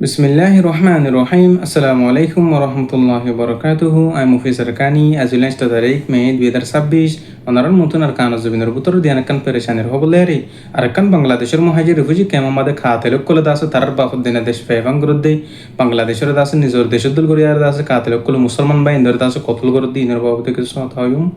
Bismillahir Rahmanir Rahim. Assalamualaikum warahmatullahi wabarakatuh. I'm Mufisar Kani. As you lunch tarik May 2026 onaran mutun arkan azbinur butor dianakan pereshanir hoboleri arkan Bangladeshir muhajir refugee kema made khaatelok kol das tarar bafud dina desh pevang gurudde Bangladeshir das nizor deshudul guriyar das khaatelok kol musulman bay indar das kotol gurudde inar babute kisot hayum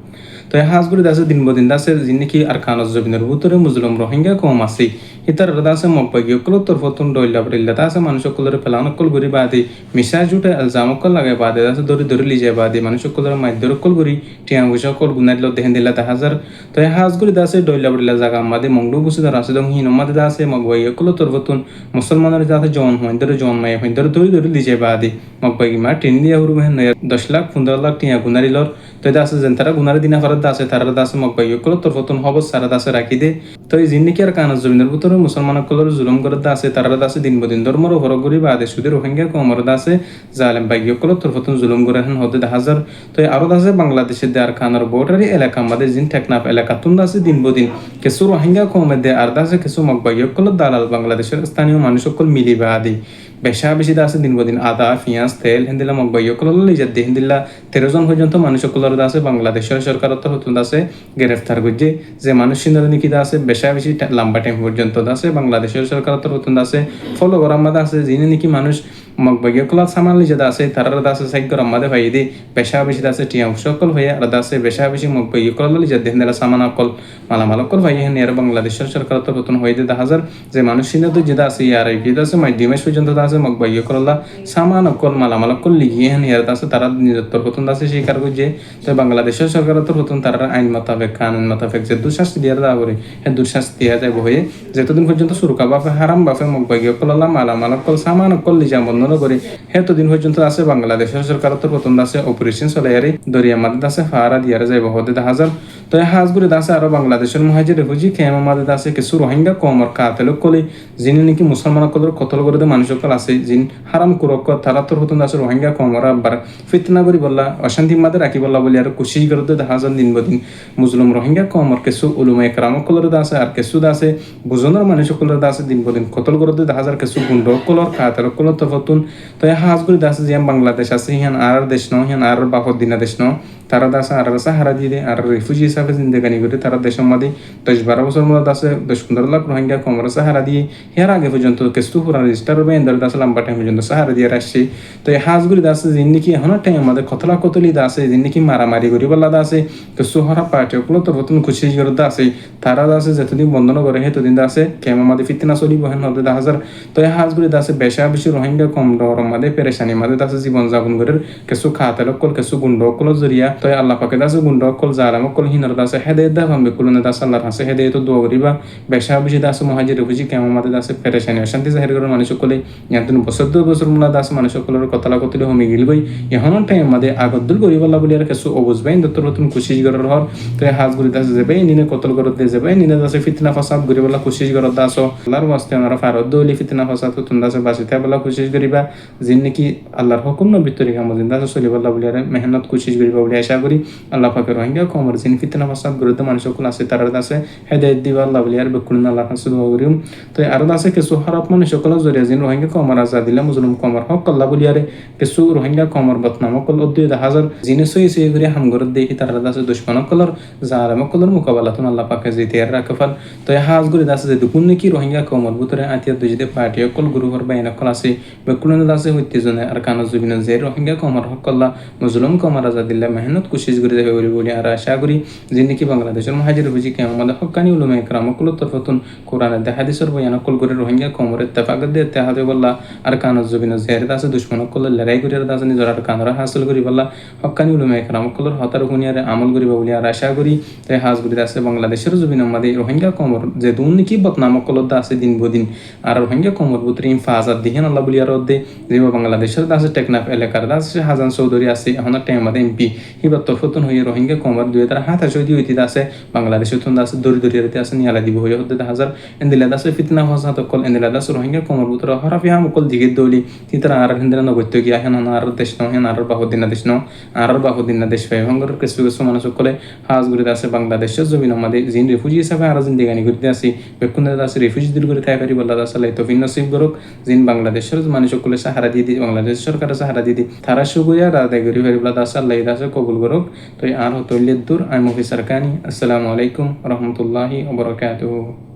তো হাজগুড়ি দাসে দিনবদিন দাসের জিন্নিকি আর খানজ জবিনের ভিতরে মুসলিম রোহিঙ্গা কম আছে ইতার দাসে মকবাগি অকল তরফতুন ডইলা বরিল্লা দাসে মানুষ অকলের ফেলান অকল গুরি বাদি মিশা জুটে আলজাম অকল লাগে বাদে দাসে দরি দরি লিজে বাদি মানুষ অকলের মাধ্যর অকল গুরি টিয়া বুঝা অকল গুনাইল দেহেন দিলা হাজার তো হাজগুড়ি দাসে ডইলা বরিল্লা জাগা মাদে মংডু বুসি দার আছে দং হিন মাদে দাসে মকবাগি অকল তরফতুন মুসলমানের দাসে জন হইন্দর জন মাই হইন্দর দরি দরি লিজে বাদি মকবাগি মা টিন দিয়া হুরু মেহন 10 লাখ 15 লাখ টিয়া গুনারিলর তো দাসে যেন তারা গুনারি দিনা ফারাদ দাসে তারা দাসে মকবাগি অকল তরফতুন হব সারা দাসে রাখি দে তো এই জিন্নিকি আর কানজ জমিনের ভিতরে মুসলমান অকলের জুলুম করে দাসে তারা দাসে দিনবদিন ধর্মর হরগুরি বাদে সুদে রোহিঙ্গা কমর দাসে জালেম বাগি অকল তরফতুন জুলুম করে হেন হদে হাজার তো আরো দাসে বাংলাদেশের দে আর কানার বর্ডারি এলাকা আমাদের জিন টেকনাফ এলাকা তুন দাসে দিনবদিন কিছু রোহিঙ্গা কমে দে আর দাসে কিছু মকবাগি অকল দালাল বাংলাদেশের স্থানীয় মানুষ অকল মিলি বাদি বেশা বেশি দাসে দিনবদিন আদা পেঁয়াজ তেল হেন্দিলা মকবাগি অকল লিজাত দে হেন্দিলা 13 জন পর্যন্ত মানুষ অকলের দাসে বাংলাদেশের সরকার হতুন দাসে গ্রেফতার করছে যে মানুষ সিন্দর নিকি দাসে বেশা বেশি লম্বা টাইম পর্যন্ত দাসে বাংলাদেশের সরকার হতুন দাসে ফলো করা মাদা আছে যিনি নাকি মানুষ মকবাগি অকল সামান লিজে দাসে তারা দাসে সাইক আমাদের ভাই দি বেশা বেশি দাসে টিয়া সকল হয়ে আর দাসে বেশা বেশি মকবাগি অকল লিজাত দেহেন্দিলা সামান অকল মালামাল অকল ভাই হেন এর বাংলাদেশের সরকার হতুন হয়ে দে হাজার যে মানুষ সিন্দর যে দাসে আর এই দাসে মাধ্যমে পর্যন্ত দাসে মকবাগি অকল সামান অকল মালামাল অকল লিগিয়ে হেন এর দাসে তারা নিজত্ব হতুন দাসে স্বীকার করছে তো বাংলাদেশের সরকার হতুন তারা আইন মোতাবেক কানুন মোতাবেক যে দুঃশাস্তি দিয়ে দেওয়া করে হ্যাঁ দুঃশাস্তি দেওয়া যায় হয়ে যতদিন পর্যন্ত সুরকা বাফে হারাম বাফে মকবাগি অকল মালামাল অকল সামান অকল লিজা বন্ধ করে হেতদিন পর্যন্ত আছে বাংলাদেশের সরকার প্রথম দাসে অপারেশন চলাইয়ারে দরিয়া মাদে দাসে ফারা দিয়ারে যাইব হতে হাজার তো হাজগুড়ি দাসে আরো বাংলাদেশের মুহাজির রেফুজি খেমা মাদে দাসে কিছু রোহিঙ্গা কমর কাতেলক কলে যিনি নাকি মুসলমান কলের কতল করে মানুষ সকল আছে যিন হারাম কুরক তারা তোর হতুন দাসে রোহিঙ্গা কমর আবার ফিতনা করি বললা অশান্তি মাদে রাখি বললা বলি আর খুশি করতে হাজার দিন বদিন মুসলিম রোহিঙ্গা কমর কিছু উলুমা একরাম কলের দাসে আর কিছু দাসে বুজনের মানুষ সকলের দাসে দিন বদিন কতল করতে হাজার কিছু গুন্ড কলর কাতেলক কলর তফতুন তো হাজগুড়ি দাসে যে বাংলাদেশ আছে হিয়ান আর দেশ ন হিয়ান আর বাপর দিনা দেশ ন তারা দাসে আর দাসে হারা দিয়ে আর রিফিউজি হিসাবে জিন্দেগানি করে তারা দেশের মধ্যে 10-12 বছর মধ্যে দাসে 10-15 লাখ রোহিঙ্গা কমর সাহারা দিয়ে হের আগে পর্যন্ত কিছু পুরা রেজিস্টার হবে এন্দার দাসে লম্বা টাইম পর্যন্ত সাহারা দিয়ে আসছে তো এই হাজগুড়ি দাসে জিন্দিকি এখন টাইম আমাদের কতলা কতলি দাসে জিন্দিকি মারামারি করি বলা দাসে কিছু হরা পার্টি ওগুলো তো নতুন খুশি করে দাসে তারা দাসে যতদিন বন্ধন করে হেতদিন দাসে কেম আমাদের ফিতনা চলিব হেন হতে হাজার তো এই হাজগুড়ি দাসে বেশা বেশি রোহিঙ্গা কম ডর মাদে পেরেশানি মাদে দাসে জীবন যাপন করে কিছু খাতে কল কিছু গুন্ড কল জরিয়া তো আল্লাহ পাকে দাসে গুন্ড কল জালাম কল হিনর দাসে হেদায়েত দা ভাবে কুলনে দাসে আল্লাহর হাসে হেদায়েত দোয়া করিবা বেশা বেশি দাসে মুহাজির রেফুজি কেম মাদে দাসে পেরেশানি অশান্তি জাহির করে মানুষ সকলে ইয়াতুন বছর মুলা দাসে মানুষ সকলের কতলা কতলি হমি গিলবই এখন টাইম মাদে আগদ্দুল করিবাল্লা বলি আর কিছু অবুঝবাই দত্তর নতুন খুশি করার হর তো হাজগুড়ি দাসে যাবে নিনে কতল করতে যাবে নিনে দাসে ফিতনা ফাসাদ করিবাল্লা খুশি করার দাস আল্লাহর ওয়াস্তে আমরা ফারদ দলি ফিতনা ফাসাদ তুন দাসে বাঁচিতে বলা খুশি করিবা যিন নাকি আল্লাহর হুকুম নবী তরিকা মজিন দাসে চলিবাল্লা বলি আর মেহনত খুশি করিবা বলি আশা করি আল্লাহ পাকের রোহিঙ্গা কমর যিন ফিতনা ফাসাদ করতে মানুষ সকল আছে তার দাসে হেদায়েত দিবা আল্লাহ বলি আর বেকুন আল্লাহ হাসুদ করিম তো আর দাসে কিছু খারাপ মানুষ সকল জরিয়া যিন রোহিঙ্গা কমর আজাদিল্লা মুসলিম কমর হক আল্লাহ বলি আর কিছু রোহিঙ্গা কমর বদনাম কল উদ্দি হাজার যিনি সই সই করে হামগর দেখি তার দাসে দুশ্মন কলর জালেম কলর মোকাবেলা তুন আল্লাহ পাকে জিতে আর রাখফাল তো হাজগুড়ি দাসে যে দুকুন নাকি রোহিঙ্গা কমর ভিতরে আতিয়া দুজিতে পার্টি কল গ্রুপর বাইন কল আছে বেকুন দাসে হইতে জনে আর কানো জুবিন যে রোহিঙ্গা কমর হক আল্লাহ মুসলিম কমর আজাদিল্লা মেহনত কোশিশ করে যাবে বলি আর আশা করি যিনি নাকি বাংলাদেশের মুহাজির বুঝি কেমন আমাদের হক্কানি উলুমা ইকরাম কল তরফতুন কোরআনের হাদিসের বয়ান কল করে রোহিঙ্গা কমর ইত্তেফাক দে ইত্তেহাদে বললা আর কানো জুবিন যে দাসে দুশ্মন কল লড়াই করে দাসে নিজর আর কানরা হাসিল করি বললা হক্কানি উলুমা ইকরাম কলর হতার হুনিয়ারে আমল করিবা বলি আর আশা করি তাই হাজগুড়ি দাসে বাংলাদেশের জুবিন আমাদের রোহিঙ্গা কমর যে দুন নাকি বদনাম কলর দাসে দিন বদিন আর রোহিঙ্গা কমর বুতরে ইনফাজাত দিহেন আল্লাহ বলি আর দে যে বাংলাদেশের দাসে টেকনাফ এলাকার দাসে হাজান চৌধুরী আছে এখন টাইম আমাদের এমপি হিবার তফতন হয়ে রোহিঙ্গা কমার 2027 দিয়ে হইতে আছে বাংলাদেশে তুন আছে দরিদ্রিয়াতে আছে নিয়ালা দিব হয়ে হতে হাজার এন্দিলাদ আছে ফিতনা ফসাদ কল এন্দিলাদ আছে রোহিঙ্গা কমার বুতর হরাফি হাম কল দিগে দলি তিতারা আর হিন্দিরা নগত্য গিয়া হেন আর দেশ ন হেন আর বাহুদিনা দেশ ন আর বাহুদিনা দেশ ফাই হঙ্গর কিছু কিছু মানুষ কলে হাজ ঘুরিতে আছে বাংলাদেশের জমিন আমাদের জিন রিফিউজি হিসাবে আর জিন্দিগানি ঘুরতে আসি বেকুন আছে রিফিউজি দিল করে থাই পারি বল্লা আছে তো ভিন্ন সিপ গরক জিন বাংলাদেশের মানুষ সকলে সাহারা দিয়ে দি বাংলাদেশ সরকারের সাহারা দিয়ে দি তারা সুগুয়া রাদাই গরি ফারি বল্লা আছে আল্লাহ আছে কবুল গরক তো আর হতলিদ দূর আই মুফিসার কানি আসসালামু আলাইকুম রহমতুল্লাহি ওয়া বারাকাতুহু